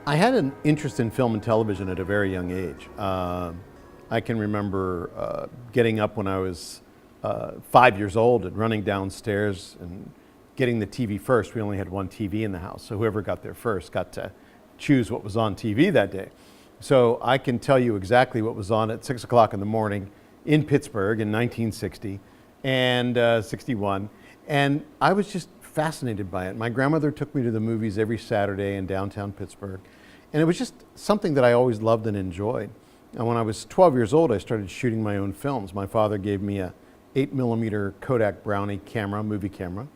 I had an interest in film and television at a very young age. I can remember getting up when I was 5 years old and running downstairs and getting the TV first. We only had one TV in the house, so whoever got there first got to choose what was on TV that day. So I can tell you exactly what was on at 6 o'clock in the morning in Pittsburgh in 1960 and 61. And I was just fascinated by it. My grandmother took me to the movies every Saturday in downtown Pittsburgh. And it was just something that I always loved and enjoyed. And when I was 12 years old, I started shooting my own films. My father gave me a 8mm Kodak Brownie camera, movie camera.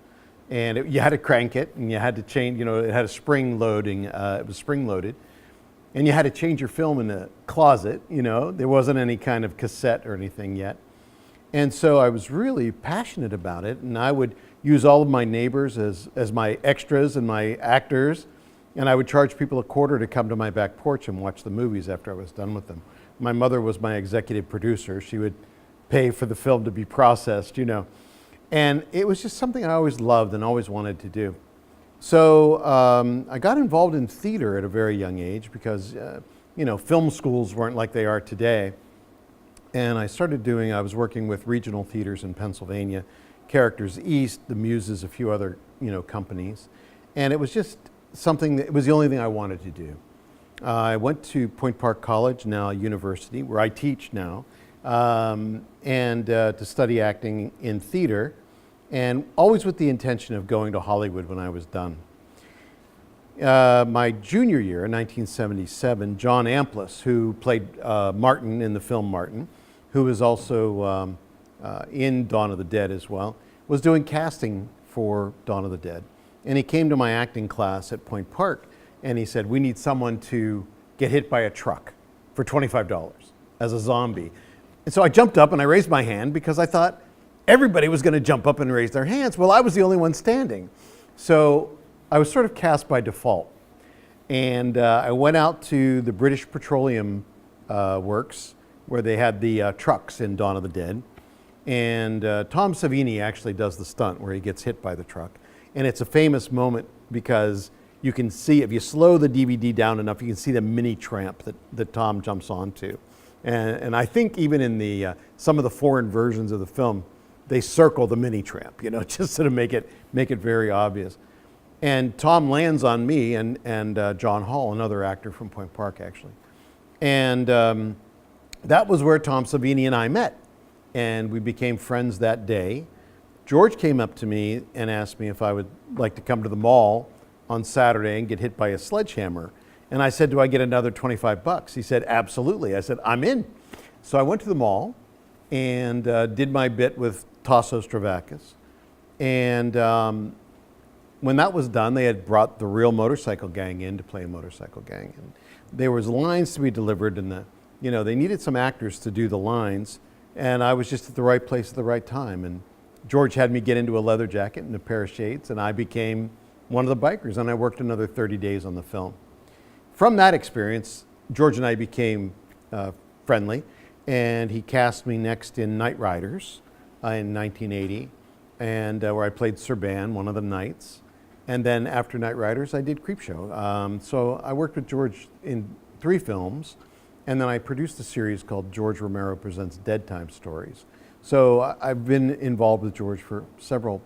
And you had to crank it, and you had to change, it had a spring loading, it was spring loaded. And you had to change your film in a closet, there wasn't any kind of cassette or anything yet. And so I was really passionate about it, and I would use all of my neighbors as my extras and my actors, and I would charge people a quarter to come to my back porch and watch the movies after I was done with them. My mother was my executive producer. She would pay for the film to be processed, And it was just something I always loved and always wanted to do. So I got involved in theater at a very young age because, film schools weren't like they are today. And I was working with regional theaters in Pennsylvania, Characters East, the Muses, a few other, companies. And it was just something it was the only thing I wanted to do. I went to Point Park College, now university, where I teach now, and to study acting in theater, and always with the intention of going to Hollywood when I was done. My junior year, in 1977, John Amplis, who played Martin in the film Martin, who was also in Dawn of the Dead as well, was doing casting for Dawn of the Dead. And he came to my acting class at Point Park, and he said, "We need someone to get hit by a truck for $25 as a zombie." And so I jumped up and I raised my hand because I thought everybody was going to jump up and raise their hands. Well, I was the only one standing. So I was sort of cast by default. And I went out to the British Petroleum Works, where they had the trucks in Dawn of the Dead. And Tom Savini actually does the stunt where he gets hit by the truck. And it's a famous moment because you can see, if you slow the DVD down enough, you can see the mini tramp that Tom jumps onto. And I think even in some of the foreign versions of the film, they circle the mini tramp, just to make it very obvious. And Tom lands on me and John Hall, another actor from Point Park, actually. And that was where Tom Savini and I met. And we became friends that day. George came up to me and asked me if I would like to come to the mall on Saturday and get hit by a sledgehammer. And I said, "Do I get another $25?" He said, "Absolutely." I said, "I'm in." So I went to the mall and did my bit with Tasso Stravakis. And when that was done, they had brought the real motorcycle gang in to play a motorcycle gang. And there was lines to be delivered, and they needed some actors to do the lines. And I was just at the right place at the right time. And George had me get into a leather jacket and a pair of shades, and I became one of the bikers, and I worked another 30 days on the film. From that experience, George and I became friendly, and he cast me next in Night Riders in 1980, and where I played Serban, one of the knights. And then after Night Riders, I did Creepshow. So I worked with George in 3 films, and then I produced a series called George Romero Presents Dead Time Stories. So I've been involved with George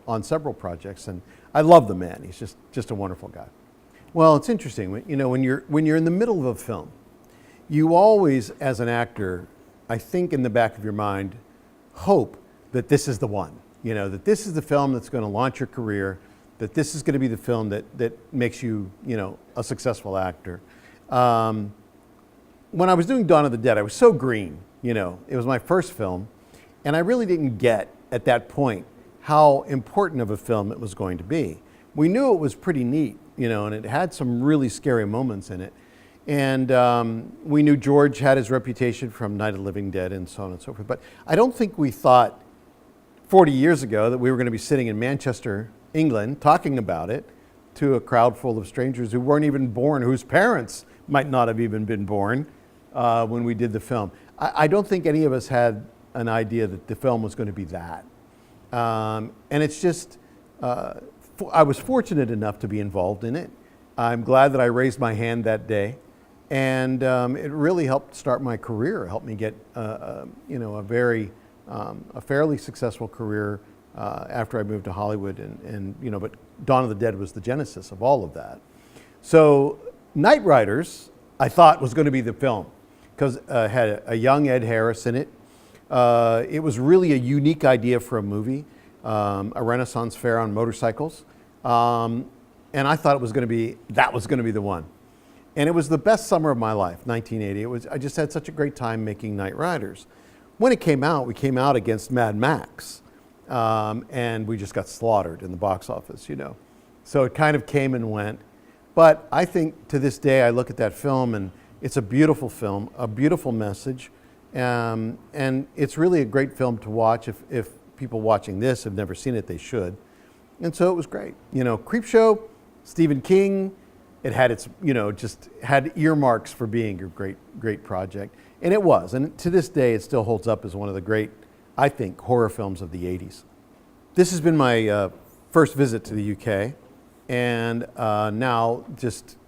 on several projects, and I love the man. He's just a wonderful guy. Well, it's interesting. When you're in the middle of a film, you always, as an actor, I think in the back of your mind, hope that this is the one. That this is the film that's going to launch your career. That this is going to be the film that makes you, a successful actor. When I was doing Dawn of the Dead, I was so green. It was my first film, and I really didn't get at that point how important of a film it was going to be. We knew it was pretty neat, and it had some really scary moments in it. And we knew George had his reputation from Night of the Living Dead and so on and so forth. But I don't think we thought 40 years ago that we were going to be sitting in Manchester, England, talking about it to a crowd full of strangers who weren't even born, whose parents might not have even been born when we did the film. I don't think any of us had an idea that the film was going to be that. And it's just, I was fortunate enough to be involved in it. I'm glad that I raised my hand that day. And it really helped start my career, helped me get you know, a fairly successful career after I moved to Hollywood. And you know, but Dawn of the Dead was the genesis of all of that. So Knight Riders, I thought was going to be the film because it had a young Ed Harris in it. It was really a unique idea for a movie, a Renaissance fair on motorcycles. And I thought that was going to be the one. And it was the best summer of my life, 1980. I just had such a great time making Knight Riders. When it came out, we came out against Mad Max. And we just got slaughtered in the box office, you know. So it kind of came and went. But I think to this day, I look at that film and it's a beautiful film, a beautiful message. And it's really a great film to watch. If people watching this have never seen it, they should. And so it was great. You know, Creepshow, Stephen King, it had its, you know, just had earmarks for being a great project. And it was. And to this day, it still holds up as one of the great, I think, horror films of the 80s. This has been my first visit to the UK. And now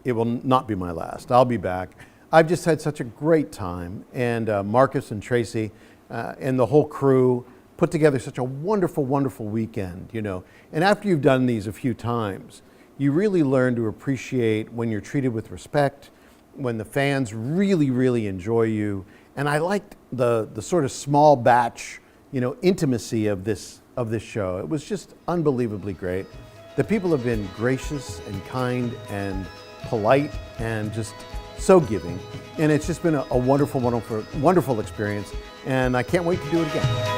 it will not be my last. I'll be back. I've just had such a great time. And Marcus and Tracy and the whole crew put together such a wonderful, wonderful weekend, you know. And after you've done these a few times, you really learn to appreciate when you're treated with respect, when the fans really, really enjoy you. And I liked the sort of small batch, you know, intimacy of this show. It was just unbelievably great. The people have been gracious and kind and polite and just so giving. And it's just been a wonderful, wonderful, wonderful experience. And I can't wait to do it again.